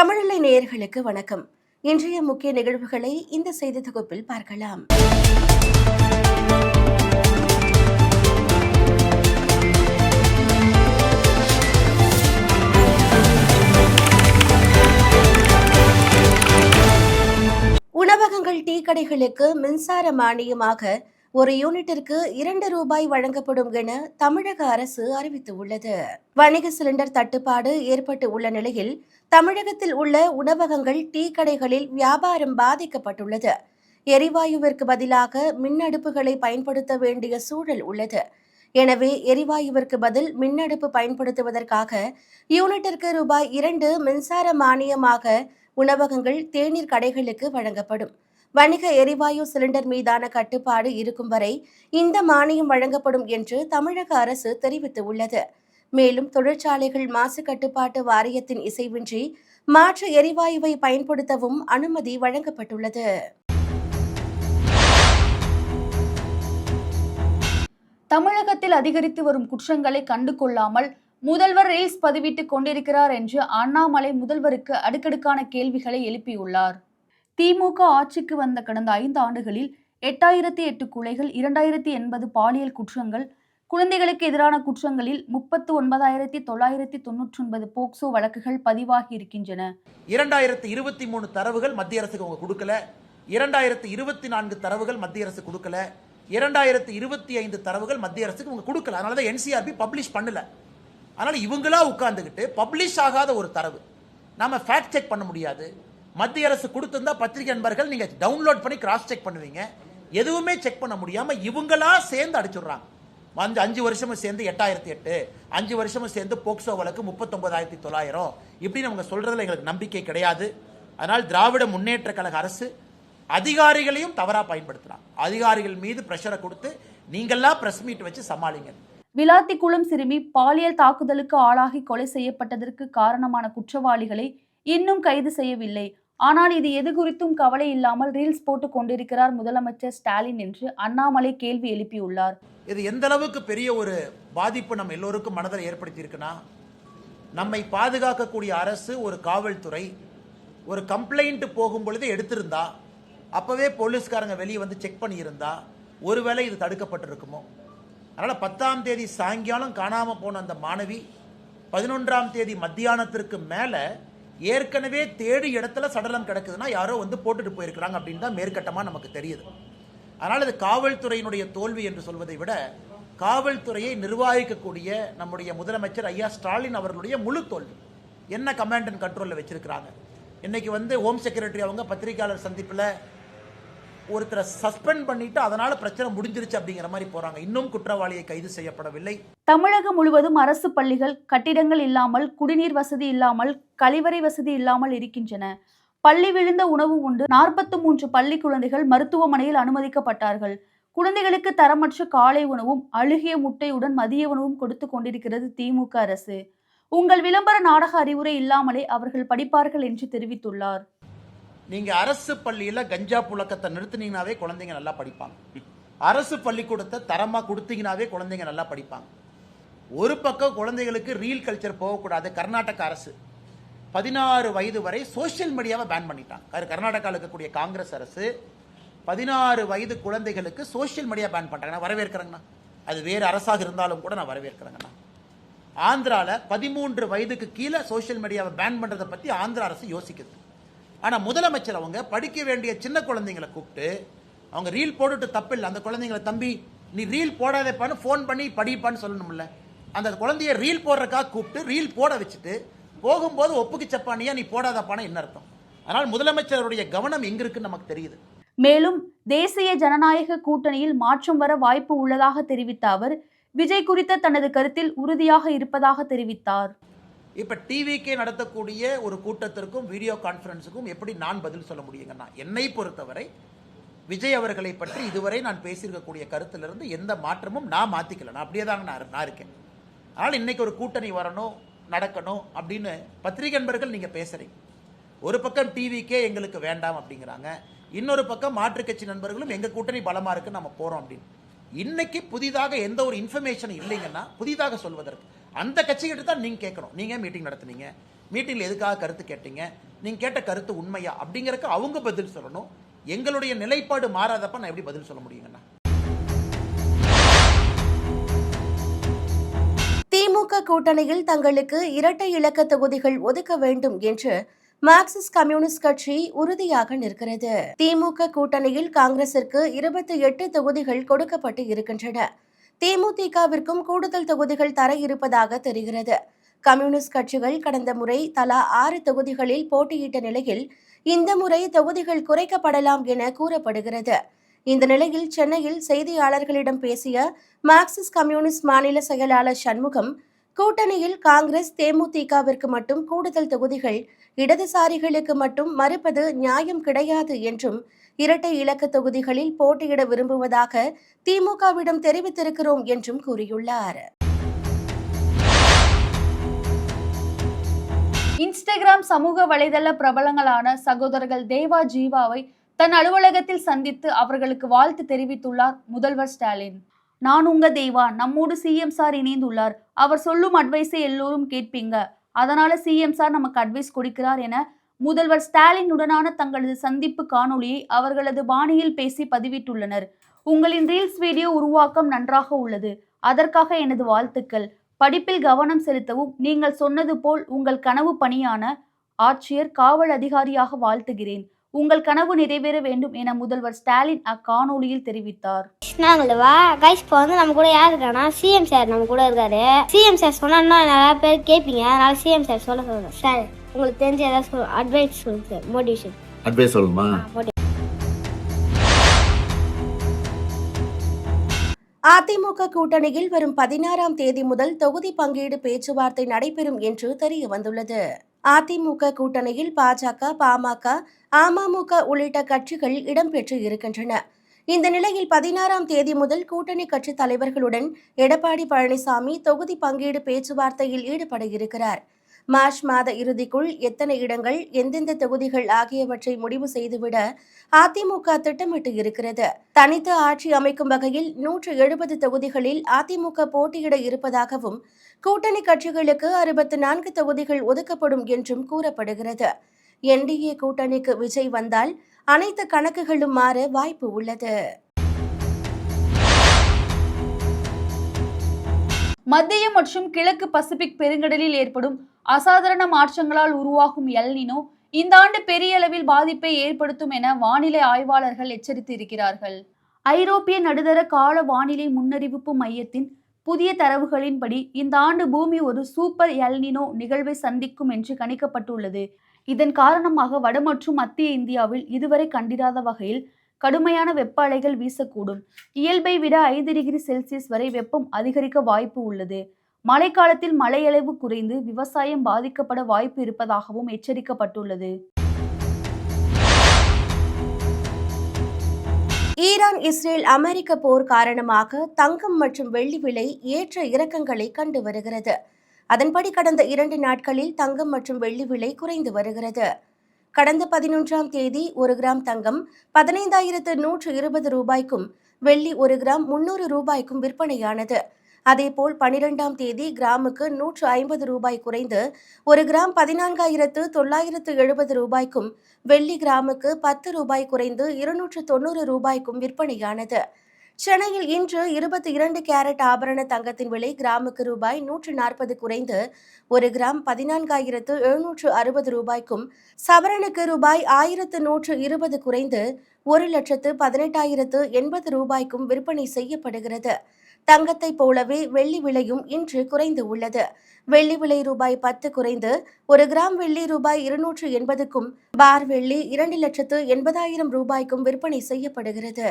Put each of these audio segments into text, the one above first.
தமிழலை நேயர்களுக்கு வணக்கம். இன்றைய முக்கிய நிகழ்வுகளை இந்த செய்தி தொகுப்பில் பார்க்கலாம். உணவகங்கள், டீ கடைகளுக்கு மின்சார மானியமாக ஒரு யூனிட்டிற்கு 2 ரூபாய் வழங்கப்படும் என தமிழக அரசு அறிவித்துள்ளது. வணிக சிலிண்டர் தட்டுப்பாடு ஏற்பட்டு உள்ள நிலையில் தமிழகத்தில் உள்ள உணவகங்கள், டீ கடைகளில் வியாபாரம் பாதிக்கப்பட்டுள்ளது. எரிவாயுவிற்கு பதிலாக மின்னடுப்புகளை பயன்படுத்த வேண்டிய சூழல் உள்ளது. எனவே எரிவாயுவிற்கு பதில் மின்னடுப்பு பயன்படுத்துவதற்காக யூனிட்டிற்கு ரூபாய் 2 மின்சார மானியமாக உணவகங்கள், தேநீர் கடைகளுக்கு வழங்கப்படும். வணிக எரிவாயு சிலிண்டர் மீதான கட்டுப்பாடு இருக்கும் வரை இந்த மானியம் வழங்கப்படும் என்று தமிழக அரசு தெரிவித்துள்ளது. மேலும் தொழிற்சாலைகள் மாசு கட்டுப்பாட்டு வாரியத்தின் இசைவின்றி மாற்று எரிவாயுவை பயன்படுத்தவும் அனுமதி வழங்கப்பட்டுள்ளது. தமிழகத்தில் அதிகரித்து வரும் குற்றங்களை கண்டு கொள்ளாமல் முதல்வர் ரீல்ஸ் பதிவிட்டுக் கொண்டிருக்கிறார் என்று அண்ணாமலை முதல்வருக்கு அடுக்கடுக்கான கேள்விகளை எழுப்பியுள்ளார். திமுக ஆட்சிக்கு வந்த கடந்த 5 ஆண்டுகளில் 8008 கொலைகள், 2080 பாலியல் குற்றங்கள், குழந்தைகளுக்கு எதிரான குற்றங்களில் 39,999 போக்சோ வழக்குகள் பதிவாகி இருக்கின்றன. 2023 தரவுகள் மத்திய அரசுக்கு அவங்க கொடுக்கல, 2024 தரவுகள் மத்திய அரசு கொடுக்கல, 2025 தரவுகள் மத்திய அரசுக்கு அவங்க கொடுக்கல. அதனாலதான் என்சிஆர்பி பப்ளிஷ் பண்ணல. அதனால இவங்களா உட்கார்ந்துகிட்டு பப்ளிஷ் ஆகாத ஒரு தரவு நாம ஃபேக்ட் செக் பண்ண முடியாது. மத்திய அரசு கொடுத்திருந்தா பத்திரிகை நண்பர்கள் நீங்க டவுன்லோட் பண்ணி கிராஸ் செக் பண்ணுவீங்க. எதுவுமே செக் பண்ண முடியாம இவங்களா சேர்ந்து அடிச்சுடுறாங்க. 5 வருஷமும் சேர்ந்து 8008, 5 வருஷமும் சேர்ந்து போக்சோ வழக்கு 39,900 இப்படி அவங்க சொல்றதுல எங்களுக்கு நம்பிக்கை கிடையாது. அதனால் திராவிட முன்னேற்ற கழக அரசு அதிகாரிகளையும் தவறா பயன்படுத்துறாங்க. அதிகாரிகள் மீது பிரஷரை கொடுத்து நீங்கெல்லாம் பிரஸ் மீட் வச்சு சமாளிங்க. விளாத்திக்குளம் சிறுமி பாலியல் தாக்குதலுக்கு ஆளாகி கொலை செய்யப்பட்டதற்கு காரணமான குற்றவாளிகளை இன்னும் கைது செய்யவில்லை. ஆனால் இது எது குறித்தும் கவலை இல்லாமல் ரீல்ஸ் போட்டுக் கொண்டிருக்கிறார் முதலமைச்சர் ஸ்டாலின் என்று அண்ணாமலை கேள்வி எழுப்பியுள்ளார். இது எந்த அளவுக்கு பெரிய ஒரு பாதிப்பு நம்ம எல்லோருக்கும் மனதில் ஏற்படுத்தி இருக்குன்னா, நம்மை பாதுகாக்கக்கூடிய அரசு, ஒரு காவல்துறை ஒரு கம்ப்ளைண்ட் போகும் பொழுது எடுத்திருந்தா, அப்பவே போலீஸ்காரங்க வெளியே வந்து செக் பண்ணியிருந்தா ஒருவேளை இது தடுக்கப்பட்டிருக்குமோ. அதனால 10ஆம் தேதி சாயங்காலம் காணாம போன அந்த மாணவி 11ஆம் தேதி மத்தியானத்திற்கு மேல ஏற்கனவே தேடி இடத்துல சடலம் கிடக்குதுன்னா யாரோ வந்து போட்டுட்டு போயிருக்கிறாங்க அப்படின்னு தான் மேற்கட்டமா நமக்கு தெரியுது. அதனால இது காவல்துறையினுடைய தோல்வி என்று சொல்வதை விட காவல்துறையை நிர்வகிக்கக்கூடிய நம்முடைய முதலமைச்சர் ஐயா ஸ்டாலின் அவர்களுடைய முழு தோல்வி. என்ன கமாண்ட் அண்ட் கண்ட்ரோல்ல வச்சிருக்கிறாங்க. இன்னைக்கு வந்து ஹோம் செக்ரட்டரி அவங்க பத்திரிகையாளர் சந்திப்பில் ஒருத்தரை சஸ்பெண்ட் பண்ணிட்டு அதனால பிரச்சனை முடிஞ்சிருச்சு அப்படிங்கிற மாதிரி போறாங்க. இன்னும் குற்றவாளியை கைது செய்யப்படவில்லை. தமிழகம் முழுவதும் அரசு பள்ளிகள் கட்டிடங்கள் இல்லாமல், குடிநீர் வசதி இல்லாமல், கழிவறை வசதி இல்லாமல் இருக்கின்றன. பள்ளி விழுந்த உணவு உண்டு 43 பள்ளி குழந்தைகள் மருத்துவமனையில் அனுமதிக்கப்பட்டார்கள். குழந்தைகளுக்கு தரமற்ற காலை உணவும் அழுகிய முட்டையுடன் மதிய உணவும் கொடுத்து கொண்டிருக்கிறது திமுக அரசு. உங்கள் விளம்பர நாடக அறிவுரை இல்லாமலே அவர்கள் படிப்பார்கள் என்று தெரிவித்துள்ளார். நீங்க அரசு பள்ளியில கஞ்சா புழக்கத்தை நிறுத்தினீங்கனாவே குழந்தைங்க நல்லா படிப்பாங்க. அரசு பள்ளிக்கூடத்தை தரமா கொடுத்தீங்கனாவே குழந்தைங்க நல்லா படிப்பாங்க. ஒரு பக்கம் குழந்தைகளுக்கு ரீல் கல்ச்சர் போகக்கூடாது. கர்நாடக அரசு 16 வயது வரை சோசியல் மீடியாவை பேன் பண்ணிட்டாங்க. கர்நாடகாவில் இருக்கக்கூடிய காங்கிரஸ் அரசு 16 வயது குழந்தைகளுக்கு சோசியல் மீடியா பேன் பண்றாங்க. நான் வரவேற்கிறேங்கண்ணா. அது வேறு அரசாக இருந்தாலும் கூட நான் வரவேற்கிறேங்கண்ணா. ஆந்திரால 13 வயதுக்கு கீழே சோசியல் மீடியாவை பேன் பண்றதை பத்தி ஆந்திரா அரசு யோசிக்குது. ஆனா முதலமைச்சர் அவங்க படிக்க வேண்டிய சின்ன குழந்தைங்களை கூப்பிட்டு அவங்க ரீல் போட்டுட்டு தப்பு இல்லை. அந்த குழந்தைங்களை தம்பி நீ ரீல் போடாதப்பான்னு போன் பண்ணி படிப்பான்னு சொல்லணும்ல. அந்த குழந்தைய ரீல் போடுறதுக்காக கூப்பிட்டு ரீல் போட வச்சுட்டு போகும்போது ஒப்புக்கு சப்பானியா நீ போடாதப்பான என்ன அர்த்தம்? அதனால் முதலமைச்சருடைய கவனம் எங்க இருக்குன்னு நமக்கு தெரியுது. மேலும் தேசிய ஜனநாயக கூட்டணியில் மாற்றம் வர வாய்ப்பு உள்ளதாக தெரிவித்த அவர் விஜய் குறித்த தனது கருத்தில் உறுதியாக இருப்பதாக தெரிவித்தார். இப்ப டிவிக்கே நடத்தக்கூடிய ஒரு கூட்டத்திற்கும் வீடியோ கான்பரன்ஸுக்கும் எப்படி நான் பதில் சொல்ல முடியுங்கன்னா, என்னை பொறுத்தவரை விஜய் அவர்களை பற்றி இதுவரை நான் பேசியிருக்கக்கூடிய கருத்திலிருந்து எந்த மாற்றமும் நான் மாத்திக்கல. நான் அப்படியே தாங்க நான் இருக்கேன். ஆனால் இன்னைக்கு ஒரு கூட்டணி வரணும், நடக்கணும் அப்படின்னு பத்திரிகை நண்பர்கள் நீங்க பேசுறீங்க. ஒரு பக்கம் டிவிக்கே எங்களுக்கு வேண்டாம் அப்படிங்கிறாங்க, இன்னொரு பக்கம் மாற்று கட்சி நண்பர்களும் எங்க கூட்டணி பலமா இருக்கு நம்ம போறோம் அப்படின்னு. இன்னைக்கு புதிதாக எந்த ஒரு இன்ஃபர்மேஷன் இல்லைங்கன்னா புதிதாக சொல்வதற்கு அந்த கட்சிகிட்ட தான் நீங்க கேட்கணும். நீங்க மீட்டிங் நடத்துனீங்க, மீட்டிங்ல எதுக்காக கருத்து கேட்டீங்க, நீங்க கேட்ட கருத்து உண்மையா அப்படிங்கறக்கு அவங்க பதில் சொல்லணும். எங்களுடைய நிலைப்பாடு மாறாதப்ப நான் எப்படி பதில் சொல்ல முடியுங்கண்ணா? திமுக கூட்டணியில் தங்களுக்கு இரட்டை இலக்க தொகுதிகள் ஒதுக்க வேண்டும் என்று மார்க்சிஸ்ட் கம்யூனிஸ்ட் கட்சி உறுதியாக நிற்கிறது. திமுக கூட்டணியில் காங்கிரசிற்கு 28 தொகுதிகள் கொடுக்கப்பட்டு இருக்கின்றன. தேமுதிகவிற்கும் கூடுதல் தொகுதிகள் தர இருப்பதாக தெரிகிறது. கம்யூனிஸ்ட் கட்சிகள் கடந்த முறை தலா 6 தொகுதிகளில் போட்டியிட்ட நிலையில் இந்த முறை தொகுதிகள் குறைக்கப்படலாம் என கூறப்படுகிறது. இந்த நிலையில் சென்னையில் செய்தியாளர்களிடம் பேசிய மார்க்சிஸ்ட் கம்யூனிஸ்ட் மாநில செயலாளர் சண்முகம், கூட்டணியில் காங்கிரஸ் தேமுதிகவிற்கு மட்டும் கூடுதல் தொகுதிகள், இடதுசாரிகளுக்கு மட்டும் மறுப்பது நியாயம் கிடையாது என்றும், இரட்டை இலக்க தொகுதிகளில் போட்டியிட விரும்புவதாக திமுகவிடம் தெரிவித்திருக்கிறோம் என்றும் கூறியுள்ளார். இன்ஸ்டாகிராம் சமூக வலைதள பிரபலங்களான சகோதரர்கள் தேவா ஜீவாவை தன் அலுவலகத்தில் சந்தித்து அவர்களுக்கு வாழ்த்து தெரிவித்துள்ளார் முதல்வர் ஸ்டாலின். நான் உங்க தேவா, நம்மோடு சிஎம் சார் இணைந்துள்ளார். அவர் சொல்லும் அட்வைஸை எல்லோரும் கேட்பீங்க, அதனால சிஎம் சார் நமக்கு அட்வைஸ் கொடுக்கிறார் என முதல்வர் ஸ்டாலின் உடனான தங்களது சந்திப்பு காணொளியை அவர்களது பாணியில் பேசி பதிவிட்டுள்ளனர். உங்களின் ரீல்ஸ் வீடியோ உருவாக்கம் நன்றாக உள்ளது, அதற்காக எனது வாழ்த்துக்கள். படிப்பில் கவனம் செலுத்தவும், நீங்கள் சொன்னது போல் உங்கள் கனவு பணியான ஆட்சியர் காவல் அதிகாரியாக வாழ்த்துகிறேன். உங்கள் கனவு நிறைவேற வேண்டும் என முதல்வர் ஸ்டாலின் அக்காணொலியில் தெரிவித்தார். இப்போ வந்து நம்ம கூட யார் இருக்கானா, சிஎம் சார் நம்ம கூட இருக்காரு. சிஎம் சார் சொன்னா நிறைய பேர் கேட்பீங்க, அதனால சிஎம் சார் சொல்லுங்க சார். உங்களுக்கு தெரிஞ்ச ஏதாவது அட்வைஸ் சொல்லுங்க சார். மோட்டிவேஷன் அட்வைஸ் சொல்லுமா? அதிமுக கூட்டணியில் வரும் 16ஆம் தேதி முதல் தொகுதி பங்கீடு பேச்சுவார்த்தை நடைபெறும் என்று தெரிய வந்துள்ளது. அதிமுக கூட்டணியில் பாஜக, பாமக, அமமுக உள்ளிட்ட கட்சிகள் இடம்பெற்று இருக்கின்றன. இந்த நிலையில் 16ஆம் தேதி முதல் கூட்டணி கட்சி தலைவர்களுடன் எடப்பாடி பழனிசாமி தொகுதி பங்கீடு பேச்சுவார்த்தையில் ஈடுபட இருக்கிறார். மார்ச் மாத இறுதிக்குள் எத்தனை இடங்கள், எந்தெந்த தொகுதிகள் ஆகியவற்றை முடிவு செய்துவிட அதிமுக திட்டமிட்டு இருக்கிறது. தனித்து ஆட்சி அமைக்கும் வகையில் 170 தொகுதிகளில் அதிமுக போட்டியிட இருப்பதாகவும், கூட்டணி கட்சிகளுக்கு 64 தொகுதிகள் ஒதுக்கப்படும் என்றும் கூறப்படுகிறது. என்டிஏ கூட்டணிக்கு விஜய் வந்தால் அனைத்து கணக்குகளும் மாற வாய்ப்பு உள்ளது. மத்திய மற்றும் கிழக்கு பசிபிக் பெருங்கடலில் ஏற்படும் அசாதாரண மாற்றங்களால் உருவாகும் எல் நினோ இந்த ஆண்டு பெரிய அளவில் பாதிப்பை ஏற்படுத்தும் என வானிலை ஆய்வாளர்கள் எச்சரித்து இருக்கிறார்கள். ஐரோப்பிய நடுத்தர கால வானிலை முன்னறிவிப்பு மையத்தின் புதிய தரவுகளின்படி இந்த ஆண்டு பூமி ஒரு சூப்பர் எல் நினோ நிகழ்வை சந்திக்கும் என்று கணிக்கப்பட்டுள்ளது. இதன் காரணமாக வட மற்றும் மத்திய இந்தியாவில் இதுவரை கண்டிராத வகையில் கடுமையான வெப்ப அலைகள் வீசக்கூடும். இயல்பை விட 5 டிகிரி செல்சியஸ் வரை வெப்பம் அதிகரிக்க வாய்ப்பு உள்ளது. மழைக்காலத்தில் மழையளவு குறைந்து விவசாயம் பாதிக்கப்பட வாய்ப்பு இருப்பதாகவும் எச்சரிக்கப்பட்டுள்ளது. ஈரான் இஸ்ரேல் அமெரிக்க போர் காரணமாக தங்கம் மற்றும் வெள்ளி விலை ஏற்ற இறக்கங்களை கண்டு வருகிறது. அதன்படி கடந்த 2 நாட்களில் தங்கம் மற்றும் வெள்ளி விலை குறைந்து வருகிறது. கடந்த 11ஆம் தேதி 1 கிராம் தங்கம் 15,120 ரூபாய்க்கும், வெள்ளி 1 கிராம் 300 ரூபாய்க்கும் விற்பனையானது. அதேபோல் 12ஆம் தேதி கிராமுக்கு 150 ரூபாய் குறைந்து 1 கிராம் 14,970 ரூபாய்க்கும், வெள்ளி கிராமுக்கு 10 ரூபாய் குறைந்து 290 ரூபாய்க்கும் விற்பனையானது. சென்னையில் இன்று 22 கேரட் ஆபரண தங்கத்தின் விலை கிராமுக்கு ரூபாய் 140 குறைந்து 1 கிராம் 14,760 ரூபாய்க்கும், சவரனுக்கு ரூபாய் 1,120 குறைந்து 1,18,080 ரூபாய்க்கும் விற்பனை செய்யப்படுகிறது. தங்கத்தைப் போலவே வெள்ளி விலையும் இன்று குறைந்து உள்ளது. வெள்ளி விலை ரூபாய் 10 குறைந்து 1 கிராம் வெள்ளி ரூபாய் 280க்கும், பார் வெள்ளி 2,80,000 ரூபாய்க்கும் விற்பனை செய்யப்படுகிறது.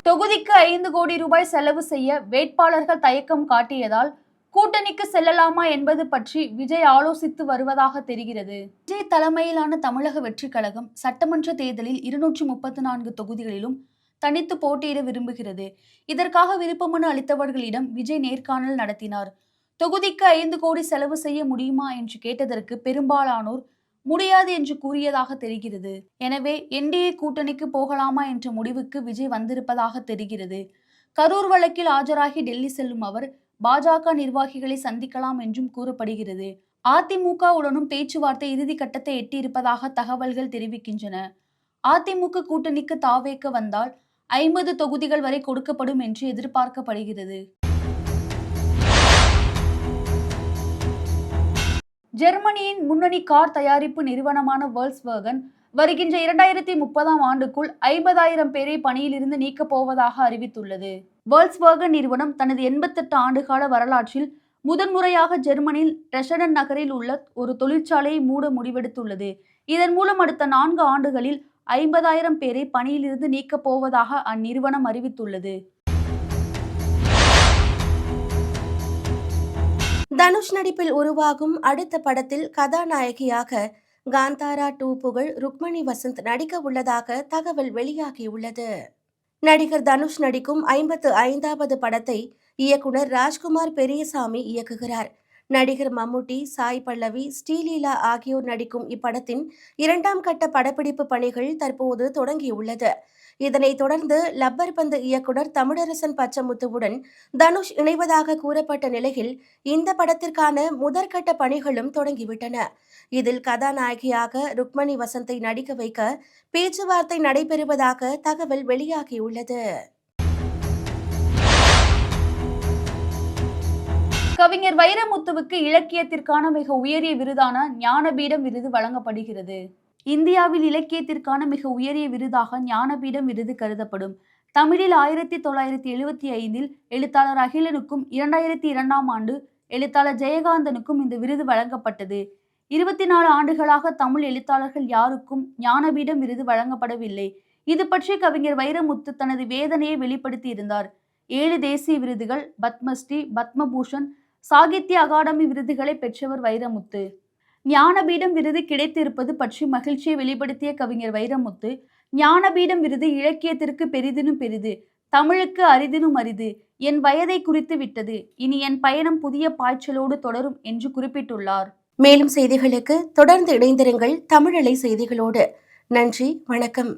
தொகுதிக்கு 5 கோடி ரூபாய் செலவு செய்ய வேட்பாளர்கள் தயக்கம் காட்டியதால் கூட்டணிக்கு செல்லலாமா என்பது பற்றி விஜய் ஆலோசித்து வருவதாக தெரிகிறது. விஜய் தலைமையிலான தமிழக வெற்றி கழகம் சட்டமன்ற தேர்தலில் 234 தொகுதிகளிலும் தனித்து போட்டியிட விரும்புகிறது. இதற்காக விருப்பமனு அளித்தவர்களிடம் விஜய் நேர்காணல் நடத்தினார். தொகுதிக்கு 5 கோடி செலவு செய்ய முடியுமா என்று கேட்டதற்கு பெரும்பாலானோர் முடியாது என்று கூறியதாக தெரிகிறது. எனவே என்டிஏ கூட்டணிக்கு போகலாமா என்ற முடிவுக்கு விஜய் வந்திருப்பதாக தெரிகிறது. கரூர் வழக்கில் ஆஜராகி டெல்லி செல்லும் அவர் பாஜக நிர்வாகிகளை சந்திக்கலாம் என்றும் கூறப்படுகிறது. அதிமுகவுடனும் பேச்சுவார்த்தை இறுதி கட்டத்தை எட்டியிருப்பதாக தகவல்கள் தெரிவிக்கின்றன. அதிமுக கூட்டணிக்கு தாவேக வந்தால் 50 தொகுதிகள் வரை கொடுக்கப்படும் என்று எதிர்பார்க்கப்படுகிறது. ஜெர்மனியின் முன்னணி கார் தயாரிப்பு நிறுவனமான வோல்க்ஸ்வேகன் வருகின்ற 2030ஆம் ஆண்டுக்குள் 50,000 பேரை பணியிலிருந்து நீக்கப் போவதாக அறிவித்துள்ளது. வோல்க்ஸ்வேகன் நிறுவனம் தனது 88 ஆண்டுகால வரலாற்றில் முதன்முறையாக ஜெர்மனியில் ரெஷடன் நகரில் உள்ள ஒரு தொழிற்சாலையை மூட முடிவெடுத்துள்ளது. இதன் மூலம் அடுத்த 4 ஆண்டுகளில் 50,000 பேரை பணியிலிருந்து நீக்கப் போவதாக அந்நிறுவனம் அறிவித்துள்ளது. தனுஷ் நடிப்பில் உருவாகும் அடுத்த படத்தில் கதாநாயகியாக காந்தாரா 2 புகழ் ருக்மணி வசந்த் நடிக்க உள்ளதாக தகவல் வெளியாகியுள்ளது. நடிகர் தனுஷ் நடிக்கும் 55வது படத்தை இயக்குனர் ராஜ்குமார் பெரியசாமி இயக்குகிறார். நடிகர் மம்முட்டி, சாய் பல்லவி, ஸ்ரீலீலா ஆகியோர் நடிக்கும் இப்படத்தின் 2ஆம் கட்ட படப்பிடிப்பு பணிகள் தற்போது தொடங்கியுள்ளது. இதனைத் தொடர்ந்து லப்பர் பந்து இயக்குனர் தமிழரசன் பச்சமுத்துவுடன் தனுஷ் இணைவதாக கூறப்பட்ட நிலையில் இந்த படத்திற்கான முதற்கட்ட பணிகளும் தொடங்கிவிட்டன. இதில் கதாநாயகியாக ருக்மணி வசந்தை நடிக்க வைக்க பேச்சுவார்த்தை நடைபெறுவதாக தகவல் வெளியாகியுள்ளது. கவிஞர் வைரமுத்துவுக்கு இலக்கியத்திற்கான மிக உயரிய விருதான ஞானபீடம் விருது வழங்கப்படுகிறது. இந்தியாவில் இலக்கியத்திற்கான மிக உயரிய விருதாக ஞானபீடம் விருது கருதப்படும். தமிழில் 1975இல் எழுத்தாளர் அகிலனுக்கும் 2002ஆம் ஆண்டு எழுத்தாளர் ஜெயகாந்தனுக்கும் இந்த விருது வழங்கப்பட்டது. 24 ஆண்டுகளாக தமிழ் எழுத்தாளர்கள் யாருக்கும் ஞானபீடம் விருது வழங்கப்படவில்லை. இது பற்றி கவிஞர் வைரமுத்து தனது வேதனையை வெளிப்படுத்தி இருந்தார். 7 தேசிய விருதுகள், பத்மஸ்ரீ, பத்மபூஷன், சாகித்ய அகாடமி விருதுகளை பெற்றவர் வைரமுத்து. ஞானபீடம் விருது கிடைத்திருப்பது பற்றி மகிழ்ச்சியை வெளிப்படுத்திய கவிஞர் வைரமுத்து, ஞானபீடம் விருது இலக்கியத்திற்கு பெரிதினும் பெரிது, தமிழுக்கு அரிதினும் அரிது, என் வயதை குறித்து விட்டது, இனி என் பயணம் புதிய பாய்ச்சலோடு தொடரும் என்று குறிப்பிட்டுள்ளார். மேலும் செய்திகளுக்கு தொடர்ந்து இணைந்திருங்கள் தமிழலை செய்திகளோடு. நன்றி, வணக்கம்.